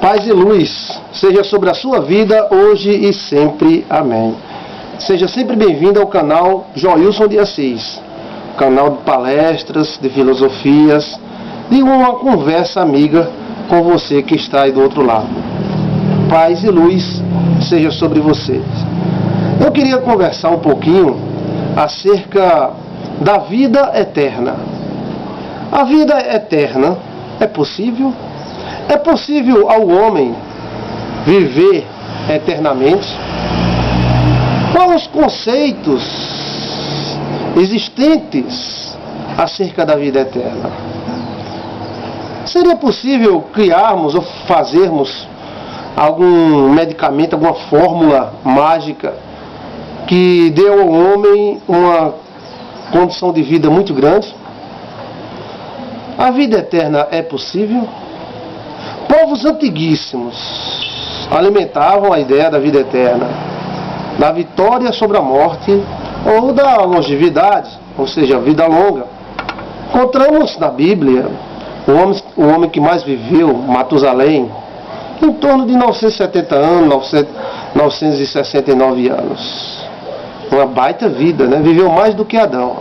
Paz e luz seja sobre a sua vida hoje e sempre. Amém. Seja sempre bem-vindo ao canal Joilson de Assis, canal de palestras, de filosofias, de uma conversa amiga com você que está aí do outro lado. Paz e luz seja sobre vocês. Eu queria conversar um pouquinho acerca da vida eterna. A vida eterna é possível? É possível ao homem viver eternamente? Quais os conceitos existentes acerca da vida eterna? Seria possível criarmos ou fazermos algum medicamento, alguma fórmula mágica que dê ao homem uma condição de vida muito grande? A vida eterna é possível? Povos antiguíssimos alimentavam a ideia da vida eterna, da vitória sobre a morte ou da longevidade, ou seja, a vida longa. Encontramos na Bíblia o homem que mais viveu, Matusalém, em torno de 970 anos, 969 anos. Uma baita vida, né? Viveu mais do que Adão.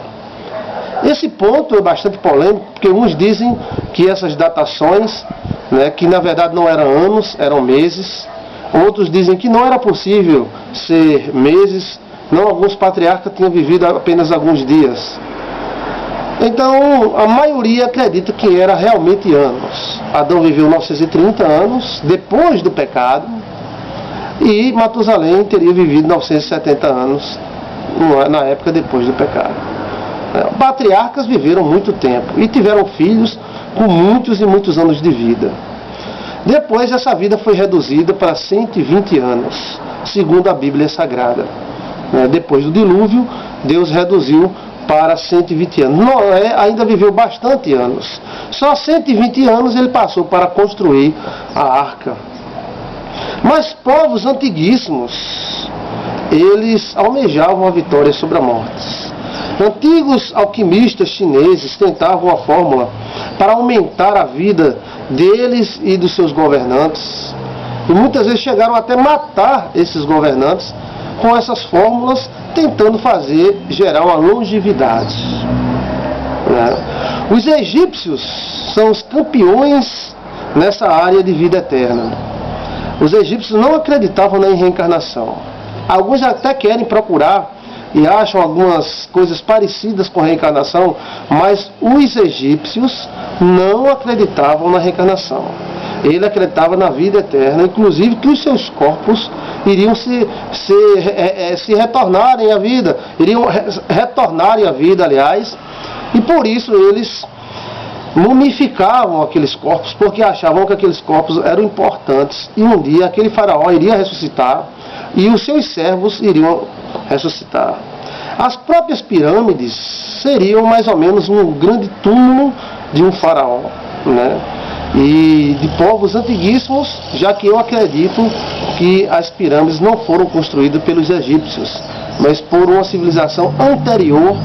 Esse ponto é bastante polêmico, porque uns dizem que essas datações, né, que na verdade não eram anos, eram meses. Outros dizem que não era possível ser meses, não, alguns patriarcas tinham vivido apenas alguns dias. Então, a maioria acredita que era realmente anos. Adão viveu 930 anos depois do pecado, e Matusalém teria vivido 970 anos na época depois do pecado. Patriarcas viveram muito tempo e tiveram filhos com muitos e muitos anos de vida. Depois essa vida foi reduzida para 120 anos, segundo a Bíblia Sagrada. Depois do dilúvio, Deus reduziu para 120 anos. Noé ainda viveu bastante anos. Só 120 anos ele passou para construir a arca. Mas povos antiguíssimos, eles almejavam a vitória sobre a morte. Antigos alquimistas chineses tentavam a fórmula para aumentar a vida deles e dos seus governantes. E muitas vezes chegaram até matar esses governantes com essas fórmulas, tentando gerar uma longevidade. Os egípcios são os campeões nessa área de vida eterna. Os egípcios não acreditavam na reencarnação. Alguns até querem procurar e acham algumas coisas parecidas com a reencarnação, mas os egípcios não acreditavam na reencarnação. Ele acreditava na vida eterna, inclusive que os seus corpos iriam se retornarem à vida, iriam retornarem à vida, aliás, e por isso eles mumificavam aqueles corpos, porque achavam que aqueles corpos eram importantes, e um dia aquele faraó iria ressuscitar, e os seus servos iriam ressuscitar. As próprias pirâmides seriam mais ou menos um grande túmulo de um faraó, né? E de povos antiguíssimos, já que eu acredito que as pirâmides não foram construídas pelos egípcios, mas por uma civilização anterior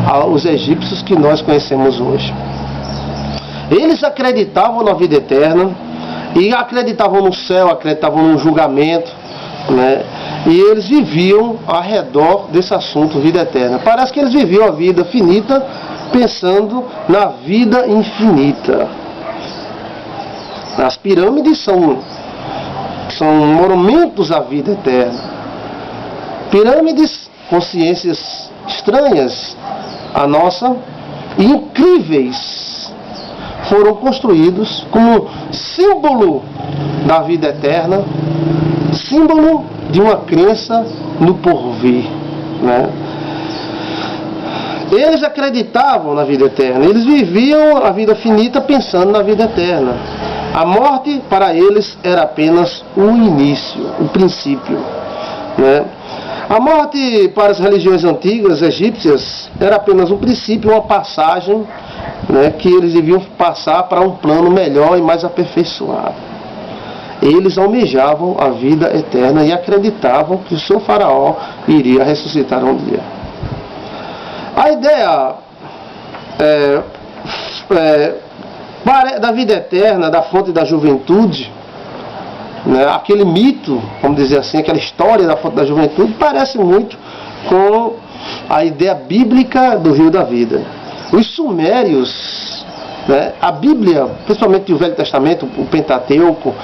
aos egípcios que nós conhecemos hoje. Eles acreditavam na vida eterna, e acreditavam no céu, acreditavam no julgamento, né? E eles viviam ao redor desse assunto, vida eterna. Parece que eles viviam a vida finita pensando na vida infinita. As pirâmides são monumentos à vida eterna. Pirâmides, consciências estranhas à nossa e incríveis, foram construídos como símbolo da vida eterna, símbolo de uma crença no porvir, né? Eles acreditavam na vida eterna, eles viviam a vida finita pensando na vida eterna. A morte para eles era apenas o início, o princípio, né? A morte para as religiões antigas egípcias era apenas um princípio, uma passagem, né, que eles deviam passar para um plano melhor e mais aperfeiçoado. Eles almejavam a vida eterna e acreditavam que o seu faraó iria ressuscitar um dia. A ideia Da vida eterna, da fonte da juventude, né? Aquele mito, vamos dizer assim, aquela história da fonte da juventude, parece muito com a ideia bíblica do rio da vida. Os sumérios, né? A Bíblia, principalmente o Velho Testamento, o Pentateuco,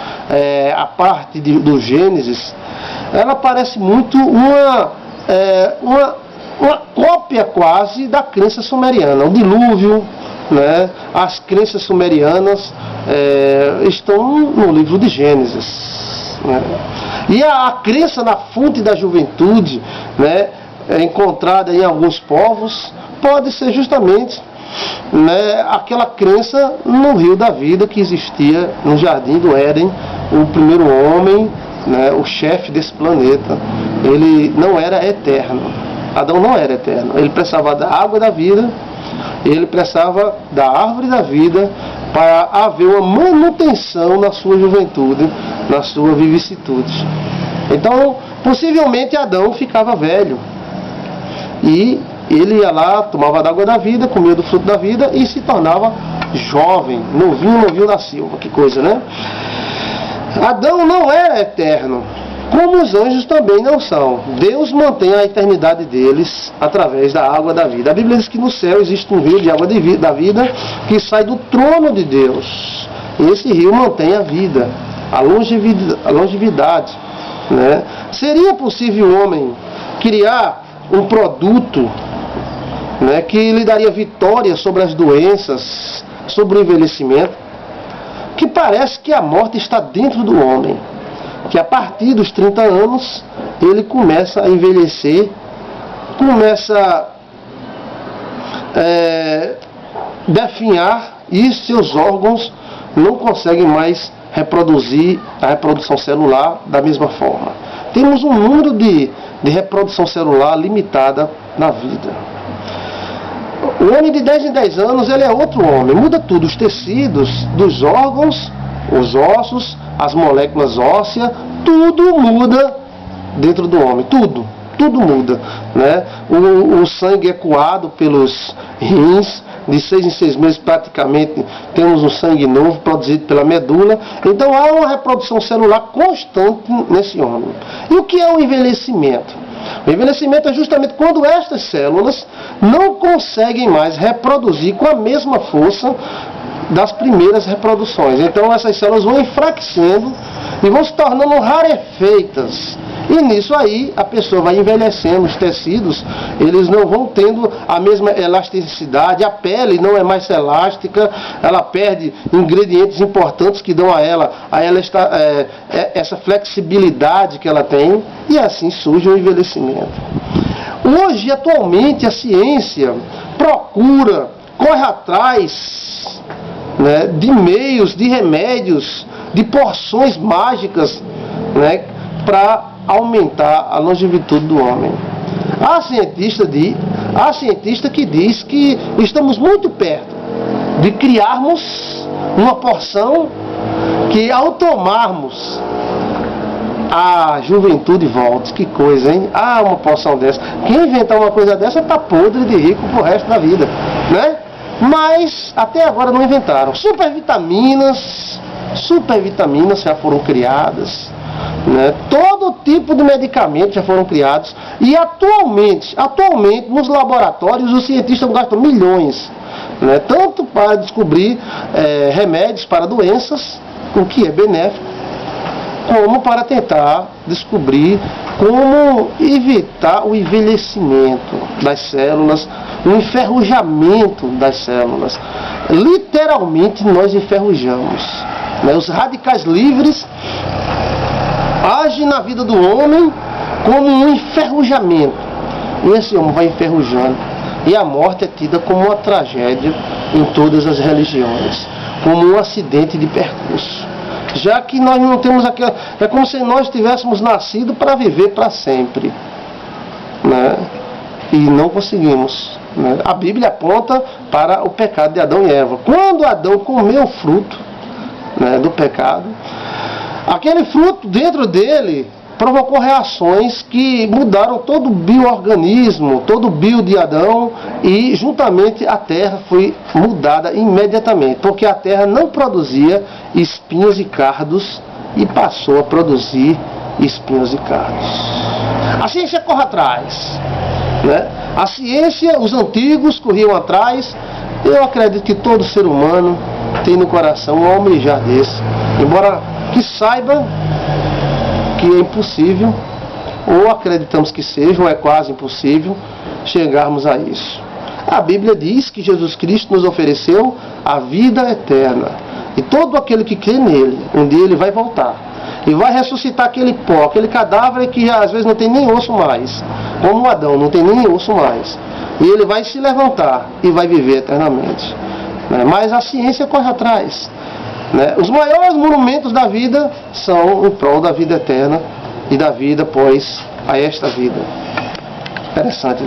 a parte do Gênesis, ela parece muito uma cópia quase da crença sumeriana. O dilúvio, né? As crenças sumerianas estão no livro de Gênesis, né? E a crença na fonte da juventude, né, encontrada em alguns povos, pode ser justamente, né, aquela crença no rio da vida que existia no jardim do Éden. O primeiro homem, né, o chefe desse planeta, ele não era eterno. Adão não era eterno. Ele precisava da água da vida, ele precisava da árvore da vida para haver uma manutenção na sua juventude, na sua vicissitude. Então, possivelmente Adão ficava velho e ele ia lá, tomava da água da vida, comia do fruto da vida e se tornava jovem, novinho da Silva. Que coisa, né? Adão não era eterno, como os anjos também não são. Deus mantém a eternidade deles através da água da vida. A Bíblia diz que no céu existe um rio de água da vida que sai do trono de Deus. E esse rio mantém a vida, a longevidade, né? Seria possível o homem criar um produto, né, que lhe daria vitória sobre as doenças, sobre o envelhecimento? Que parece que a morte está dentro do homem, que a partir dos 30 anos ele começa a envelhecer, começa a definhar e seus órgãos não conseguem mais reproduzir a reprodução celular da mesma forma. Temos um número de reprodução celular limitada na vida. O homem de 10 em 10 anos, ele é outro homem, muda tudo, os tecidos dos órgãos, os ossos, as moléculas ósseas, tudo muda dentro do homem, tudo muda, né? O sangue é coado pelos rins, de 6 em 6 meses praticamente temos um sangue novo produzido pela medula. Então há uma reprodução celular constante nesse homem. E o que é o envelhecimento? O envelhecimento é justamente quando estas células não conseguem mais reproduzir com a mesma força das primeiras reproduções. Então essas células vão enfraquecendo e vão se tornando rarefeitas. E nisso aí a pessoa vai envelhecendo, os tecidos, eles não vão tendo a mesma elasticidade, a pele não é mais elástica, ela perde ingredientes importantes que dão a ela essa flexibilidade que ela tem, e assim surge o envelhecimento. Hoje, atualmente, a ciência procura, corre atrás, né, de meios, de remédios, de porções mágicas, né, para aumentar a longevidade do homem. Há cientista que diz que estamos muito perto de criarmos uma porção que, ao tomarmos, a juventude volta. Que coisa, hein? Ah, uma porção dessa. Quem inventar uma coisa dessa está podre de rico pro resto da vida, né? Mas até agora não inventaram. Supervitaminas já foram criadas, né? Todo tipo de medicamentos já foram criados. E atualmente nos laboratórios os cientistas gastam milhões, né? Tanto para descobrir remédios para doenças, o que é benéfico, como para tentar descobrir como evitar o envelhecimento das células, o enferrujamento das células. Literalmente nós enferrujamos, né? Os radicais livres agem na vida do homem como um enferrujamento. E esse homem vai enferrujando. E a morte é tida como uma tragédia em todas as religiões, como um acidente de percurso. Já que nós não temos aquela... É como se nós tivéssemos nascido para viver para sempre, né? E não conseguimos, né? A Bíblia aponta para o pecado de Adão e Eva. Quando Adão comeu o fruto, né, do pecado, aquele fruto dentro dele provocou reações que mudaram todo o bioorganismo, todo o bio de Adão, e juntamente a terra foi mudada imediatamente, porque a terra não produzia espinhos e cardos e passou a produzir espinhos e cardos. A ciência corre atrás, né? A ciência, os antigos corriam atrás. Eu acredito que todo ser humano tem no coração um almejar desse, embora que saiba que é impossível, ou acreditamos que seja, ou é quase impossível chegarmos a isso. A Bíblia diz que Jesus Cristo nos ofereceu a vida eterna, e todo aquele que crê nele, um dia ele vai voltar e vai ressuscitar aquele pó, aquele cadáver que às vezes não tem nem osso mais, como Adão não tem nem osso mais, e ele vai se levantar e vai viver eternamente. Mas a ciência corre atrás. Os maiores monumentos da vida são em prol da vida eterna e da vida após a esta vida. Interessante, né?